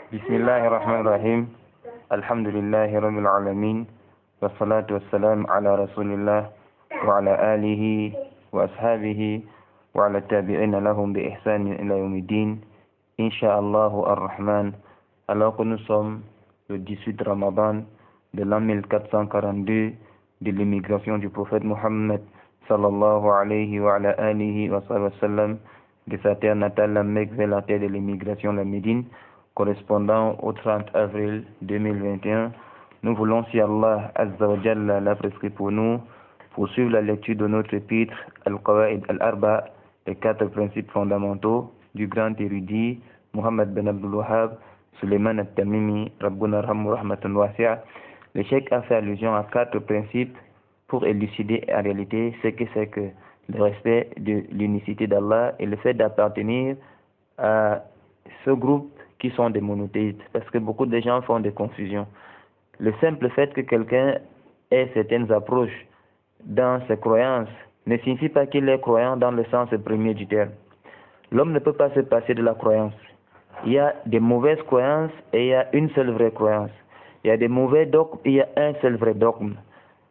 بسم الله الرحمن الرحيم الحمد لله رب العالمين والصلاة والسلام على رسول الله وعلى آله وأصحابه وعلى التابعين لهم بإحسان إلى يوم الدين إن شاء الله الرحمن. Alors que nous sommes le 18 Ramadan de l'an 1442 de l'immigration du prophète Mohammed sallallahu alayhi wa ala alihi wa sallam de sa terre natale la Mecque vers la terre de l'immigration la Médine, correspondant au 30 avril 2021. Nous voulons, si Allah Azza wa Jalla l'a prescrit pour nous, poursuivre la lecture de notre épître Al-Qawaid Al-Arba, les 4 principes fondamentaux du grand érudit Muhammad bin Abdul Wahhab Suleiman At-Tamimi Rabbuna Rahmu Rahmatan Wasi'a. Le cheikh a fait allusion à 4 principes pour élucider en réalité ce que c'est que le respect de l'unicité d'Allah et le fait d'appartenir à ce groupe qui sont des monothéistes, parce que beaucoup de gens font des confusions. Le simple fait que quelqu'un ait certaines approches dans ses croyances ne signifie pas qu'il est croyant dans le sens premier du terme. L'homme ne peut pas se passer de la croyance. Il y a des mauvaises croyances et il y a une seule vraie croyance. Il y a des mauvais dogmes et il y a un seul vrai dogme.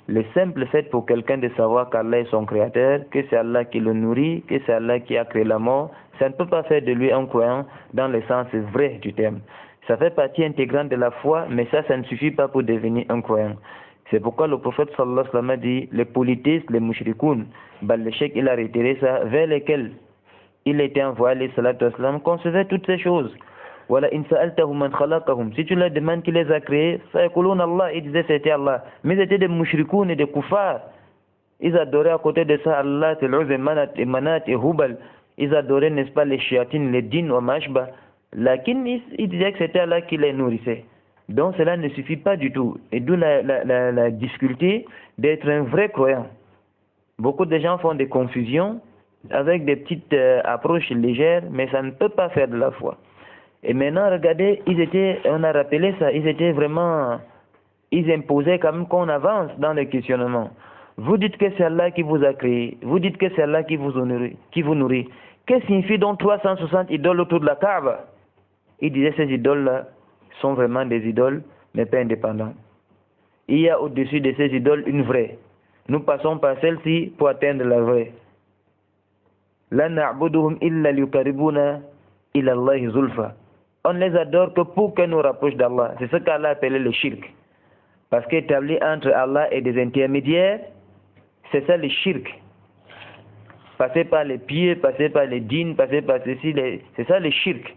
Le simple fait pour quelqu'un de savoir qu'Allah est son créateur, que c'est Allah qui le nourrit, que c'est Allah qui a créé la mort, ça ne peut pas faire de lui un croyant dans le sens vrai du terme. Ça fait partie intégrante de la foi, mais ça ne suffit pas pour devenir un croyant. C'est pourquoi le prophète sallallahu alayhi wa sallam a dit, les polythéistes, les mushrikoun, le cheikh il a réitéré ça, vers lesquels il était envoyé, alayhi salatu wa sallam, concevaient toutes ces choses. Voilà, in sa'altahum man khalaqahum. Si tu leur demandes qui les a créés, sayaqulun Allah, ils disaient c'était Allah. Mais ils étaient des mushrikoun et des kuffars. Ils adoraient à côté de ça Allah, Al-Uz et Manat et Hubal. Ils adoraient, n'est-ce pas, les shiatines, les djinns ou mashba. Lakin, ils disaient que c'était Allah qui les nourrissait. Donc cela ne suffit pas du tout. Et d'où la difficulté d'être un vrai croyant. Beaucoup de gens font des confusions avec des petites approches légères, mais ça ne peut pas faire de la foi. Et maintenant, regardez, on a rappelé ça, ils imposaient quand même qu'on avance dans le questionnement. Vous dites que c'est Allah qui vous a créé, vous dites que c'est Allah qui vous nourrit. Que signifie donc 360 idoles autour de la Kaaba? Ils disaient ces idoles-là sont vraiment des idoles, mais pas indépendantes. Il y a au-dessus de ces idoles une vraie. Nous passons par celle-ci pour atteindre la vraie. La na'buduhum illa liyuqarribuna ila Allahi zulfa. On ne les adore que pour qu'elles nous rapprochent d'Allah. C'est ce qu'Allah appelait le shirk. Parce qu'établi entre Allah et des intermédiaires, c'est ça le shirk. Passer par les pieds, passer par les djinns, passer par ceci, c'est ça le shirk.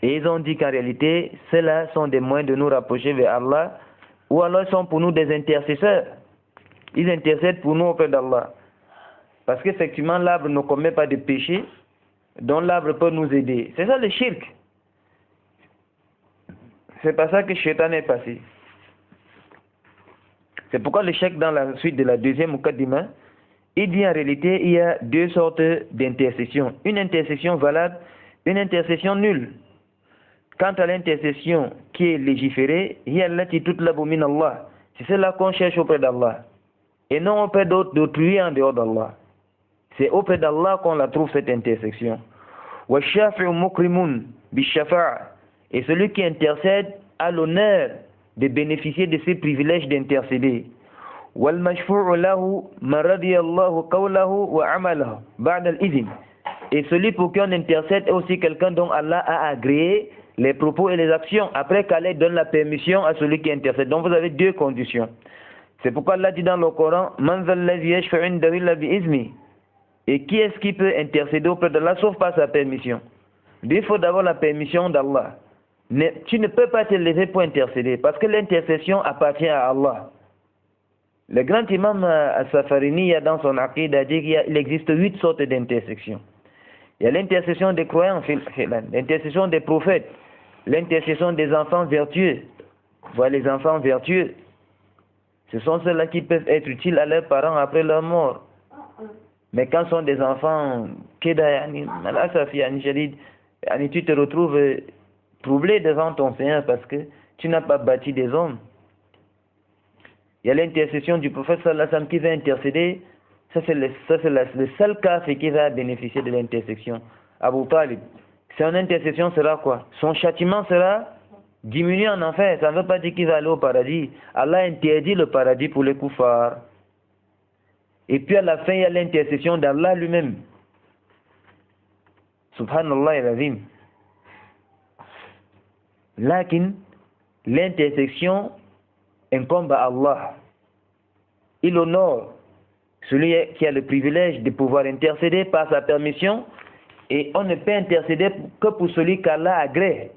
Et ils ont dit qu'en réalité, ceux-là sont des moyens de nous rapprocher vers Allah, ou alors ils sont pour nous des intercesseurs. Ils intercèdent pour nous auprès d'Allah. Parce qu'effectivement, l'arbre ne commet pas de péché, dont l'arbre peut nous aider. C'est ça le shirk. C'est pas ça que Shaitan est passé. C'est pourquoi le cheikh dans la suite de la deuxième mukaddima, il dit en réalité il y a 2 sortes d'intercessions. Une intercession valable, une intercession nulle. Quant à l'intercession qui est légiférée, il y a l'ati tutlabu min Allah. C'est celle-là qu'on cherche auprès d'Allah. Et non auprès d'autrui en dehors d'Allah. C'est auprès d'Allah qu'on la trouve cette intercession. Et celui qui intercède a l'honneur de bénéficier de ces privilèges d'intercéder. Et celui pour qui on intercède est aussi quelqu'un dont Allah a agréé les propos et les actions, après qu'Allah donne la permission à celui qui intercède. Donc vous avez 2 conditions. C'est pourquoi Allah dit dans le Coran, et qui est-ce qui peut intercéder auprès d'Allah sauf par sa permission? Il faut d'abord la permission d'Allah. Tu ne peux pas te lever pour intercéder parce que l'intercession appartient à Allah. Le grand imam As-Safarini, dans son aqid, a dit qu'il existe 8 sortes d'intercessions. Il y a l'intercession des croyants, l'intercession des prophètes, l'intercession des enfants vertueux. Voilà, les enfants vertueux, ce sont ceux-là qui peuvent être utiles à leurs parents après leur mort. Mais quand ce sont des enfants, tu te retrouves troublé devant ton Seigneur parce que tu n'as pas bâti des hommes. Il y a l'intercession du prophète sallallahu alayhi wa sallam qui va intercéder. Ça c'est le seul cas qui va bénéficier de l'intercession. Abu Talib, son intercession sera quoi? Son châtiment sera diminué en enfer. Ça ne veut pas dire qu'il va aller au paradis. Allah interdit le paradis pour les koufars. Et puis à la fin, il y a l'intercession d'Allah lui-même. Subhanallah al-Azim. Lakin, l'intercession incombe à Allah. Il honore celui qui a le privilège de pouvoir intercéder par sa permission, et on ne peut intercéder que pour celui qu'Allah agrée.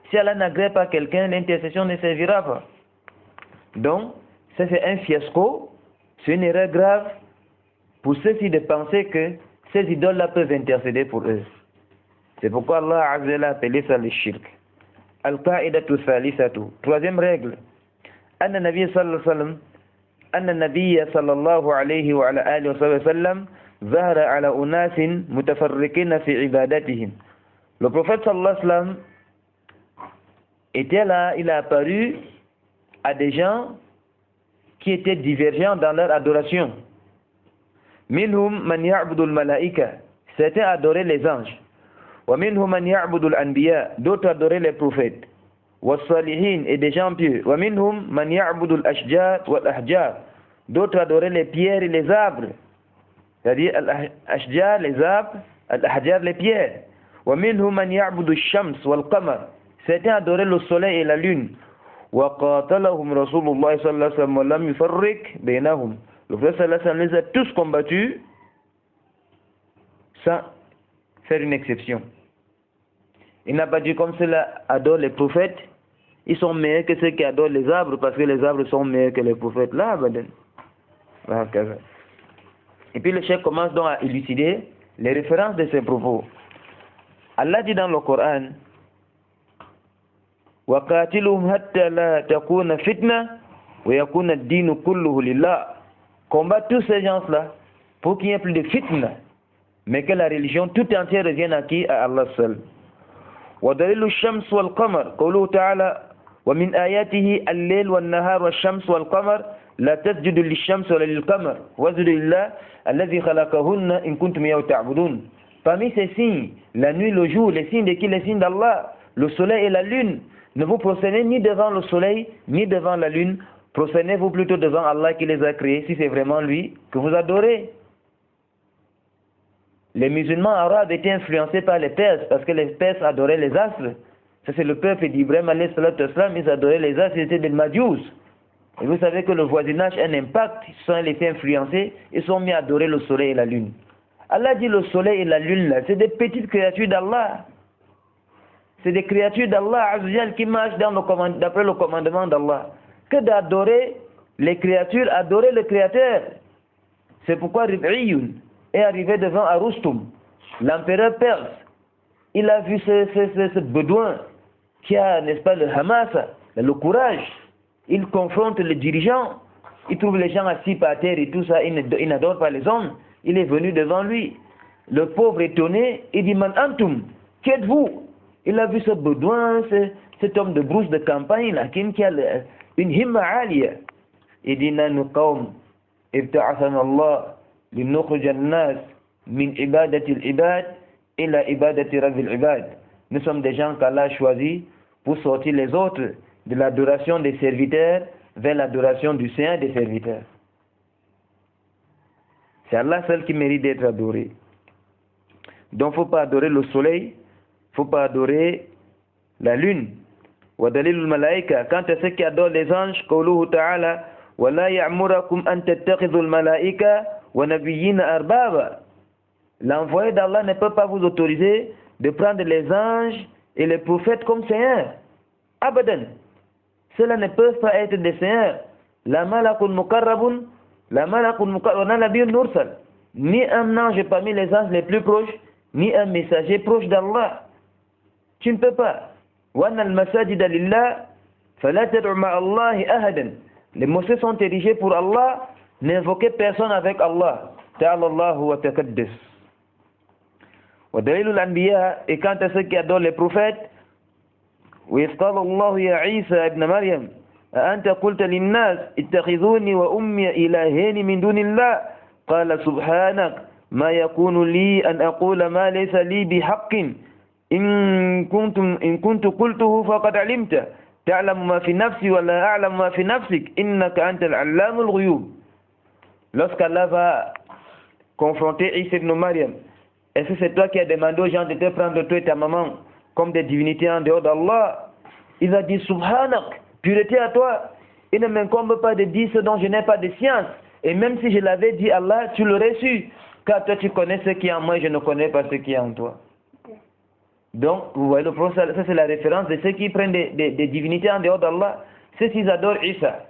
Si Allah n'agrée pas quelqu'un, l'intercession ne servira pas. Donc, ça c'est un fiasco, c'est une erreur grave pour ceux-ci de penser que ces idoles-là peuvent intercéder pour eux. C'est pourquoi Allah Azza a appelé ça le shirk. Al-Qa'idatu Thalithatu. Troisième règle. Anna Nabi sallallahu alayhi wa ala alihi wa sallam zahara ala unasin mutafarriqina fi ibadatihim. Le prophète sallallahu alayhi wa sallam était là, il a apparu à des gens qui étaient divergents dans leur adoration. Minhum man ya'budu al-malaika. Certains adoraient les anges. Wa minhum man ya'budu al-anbiya. D'autres adoraient les prophètes. Wa salihin, et des gens pieux. Wa minhum man ya'budu al-ashjar wal-ahjar. D'autres adoraient les pierres et les arbres. C'est-à-dire al-ashjar, les arbres, al-ahjar, les pierres. Wa minhum man ya'budu al-shams wal-qamar. Certains adoraient le soleil et la lune. Wa qatalahum Rasulullah sallallahu alayhi wa sallam wa lam yufarriq baynahum. Le prophète sallallahu alayhi wa sallam les a tous combattus sans faire une exception. Il n'a pas dit comme ceux-là adorent les prophètes, ils sont meilleurs que ceux qui adorent les arbres parce que les arbres sont meilleurs que les prophètes. Là, abadan. Et puis le chef commence donc à élucider les références de ses propos. Allah dit dans le Coran, وَقَاتِلُهُمْ حَتَّى لَا تَكُونَ فِتْنَةً وَيَكُونَ الدِّينُ كُلُّهُ لِلَّهِ. Combattre tous ces gens-là pour qu'il n'y ait plus de fitna, mais que la religion tout entière revienne à qui? À Allah seul. وَدَلِيلُ الشَّمْسِ وَالْقَمَرِ قَوْلُهُ تَعَالَى وَمِنْ آيَاتِهِ اللَّيْلُ وَالنَّهَارُ وَالشَّمْسُ وَالْقَمَرِ لَا تَسْجُدُوا لِلشَّمْسِ وَلَا لِلْقَمَرِ وَاسْجُدُوا لِلَّهِ الَّذِي خَلَقَهُنَّ إِن كُنتُمْ إِيَّاهُ تَعْبُدُونَ. Parmi ces signes, la nuit, le jour, les signes de qui? Les signes d'Allah, le soleil et la lune. Ne vous prosternez ni devant le soleil, ni devant la lune. Prosternez-vous plutôt devant Allah qui les a créés, si c'est vraiment lui que vous adorez. Les musulmans arabes étaient influencés par les Perses, parce que les Perses adoraient les astres. Ça c'est le peuple d'Ibrahim alayhi salatu wassalam, ils adoraient les astres, ils étaient des Madjous. Et vous savez que le voisinage a un impact, ils sont laissés influencer, ils sont mis à adorer le soleil et la lune. Allah dit le soleil et la lune là, c'est des petites créatures d'Allah. C'est des créatures d'Allah qui marchent d'après le commandement d'Allah. Que d'adorer les créatures, adorer le Créateur. C'est pourquoi Rib'iyun est arrivé devant Arustum, l'empereur perse. Il a vu ce bédouin qui a, n'est-ce pas, le Hamas, le courage. Il confronte les dirigeants. Il trouve les gens assis par terre et tout ça. Il n'adore pas les hommes. Il est venu devant lui. Le pauvre étonné, il dit, Man antum, qui êtes-vous? Il a vu ce bédouin, cet homme de brousse de campagne là, qui a une himma aliya. Il dit, Nanu qawm, ibta'athana Allah, linukhrij an-nas min ibadati al-ibad ila ibadati rabbil ibad. Nous sommes des gens qu'Allah a choisis pour sortir les autres de l'adoration des serviteurs vers l'adoration du Seigneur des serviteurs. C'est Allah seul qui mérite d'être adoré. Donc il ne faut pas adorer le soleil, il ne faut pas adorer la lune. وَدَلِيلُ الْمَلَائِكَةِ. Quant à ceux qui adorent les anges, قَوْلُهُ تَعَالَى وَلَا يَعْمُرَكُمْ أَن تَتَّخِذُوا الْمَلَائِكَةَ وَنَبِيِّينَ أَرْبَابًا. L'envoyé d'Allah ne peut pas vous autoriser de prendre les anges et les prophètes comme seigneurs. Abadan. Ceux-là ne peuvent pas être des seigneurs. La malakun mukarrabun, la malakun mukarrabun, nabiyyun mursal. Ni un ange parmi les anges les plus proches, ni un messager proche d'Allah. Tu ne peux pas. وَأَنَّ الْمَسَاجِدَ لِلَّهِ فَلَا تَدْعُ مَعَ اللَّهِ أَحَدًا. Les mosquées sont érigées pour Allah, n'invoquez personne avec Allah. Ta'ala Allah wa taqaddas. وَدَلِيلُ الْأَنْبِيَاءِ. Et quant à ceux qui adorent les prophètes, وَإِذْ قَالَ اللَّهُ يَا عِيسَى ابْنَ مَرْيَمَ أَأَنْتَ قُلْتَ لِلنَّاسِ اتَّخِذُونِي وَأُمِّيَ إِلَٰهَيْنِ مِن دُونِ اللَّهِ قَالَ سُبْحَانَكَ مَا يَكُونُ لِي أَنْ أَقُولَ مَا لَيْسَ لِي بِحَقٍّ إن كنت قلته فقد علمت تعلم ما في نفسي ولا أعلم ما في نفسك إنك أنت العلام الغيوب. Lorsqu'Allah va confronter Isa ibn Maryam, est-ce que c'est toi qui as demandé aux gens de te prendre toi et ta maman comme des divinités en dehors d'Allah? Il a dit Subhanak, pureté à toi. Il ne m'incombe pas de dire ce dont je n'ai pas de science. Et même si je l'avais dit Allah, tu l'aurais su. Car toi tu connais ce qui est en moi et je ne connais pas ce qui est en toi. Donc, vous voyez le prophète, ça c'est la référence de ceux qui prennent des divinités en dehors d'Allah. Ceux qui adorent Isa.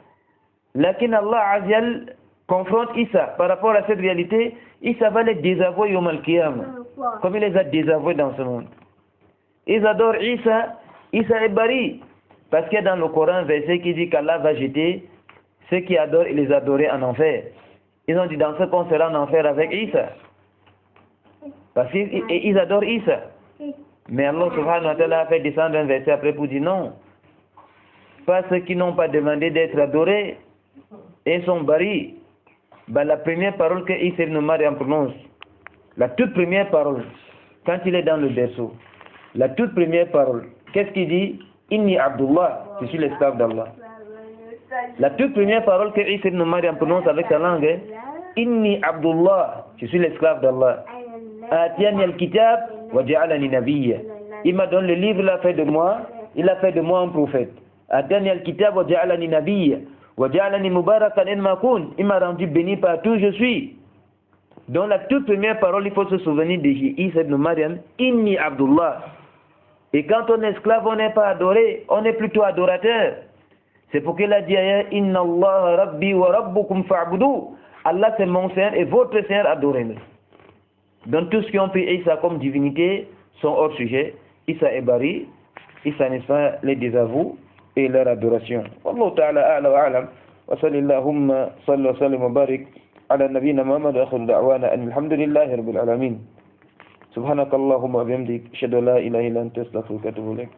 Lakin Allah Azial confronte Isa par rapport à cette réalité. Isa va les désavouer Yom al-Qiyamah. Comme il les a désavoués dans ce monde. Ils adorent Isa. Isa est bari. Parce qu'il y a dans le Coran un verset qui dit qu'Allah va jeter ceux qui adorent et les adorer en enfer. Ils ont dit dans ce qu'on sera en enfer avec Isa. Parce qu'ils adorent Isa. Mais Allah subhanahu wa ta'ala a fait descendre un verset après pour dire non. Pas ceux qui n'ont pas demandé d'être adorés et sont bari. Ben, la première parole que Isa ibn Maryam prononce, la toute première parole, quand il est dans le berceau, la toute première parole, qu'est-ce qu'il dit? Inni Abdullah, je suis l'esclave d'Allah. La toute première parole que Isa ibn Maryam prononce avec sa langue est Inni Abdullah, je suis l'esclave d'Allah. Atiyani al-kitab wa ja'alani nabiyya. Il m'a donné le livre, il a fait de moi un prophète. Atiyani al-kitab wa ja'alani nabiyya. Wa ja'alani mubarakan aina kun. Il m'a rendu béni partout où je suis. Donc la toute première parole, il faut se souvenir de Isa ibn Maryam, Inni Abdullah. Et quand on est esclave, on n'est pas adoré, on est plutôt adorateur. C'est pour qu'il a dit Inna Allah Rabbi wa Rabbukum fa'budu. Allah c'est mon Seigneur et votre Seigneur, adorez-le. Donc tous ceux qui ont pris Isa comme divinité sont hors sujet. Isa est bari, Isa n'est pas les désavouent et leur adoration. Wallahu ta'ala a'la wa a'lam. Wa sallallahu salli wa sallim wa barik ala nabiyina Muhammad wa akhir da'wana alhamdulillahi rabbil alamin. Subhanakallahumma wa bihamdik, ashhadu an la ilaha illa anta astaghfiruka wa atubu ilaik.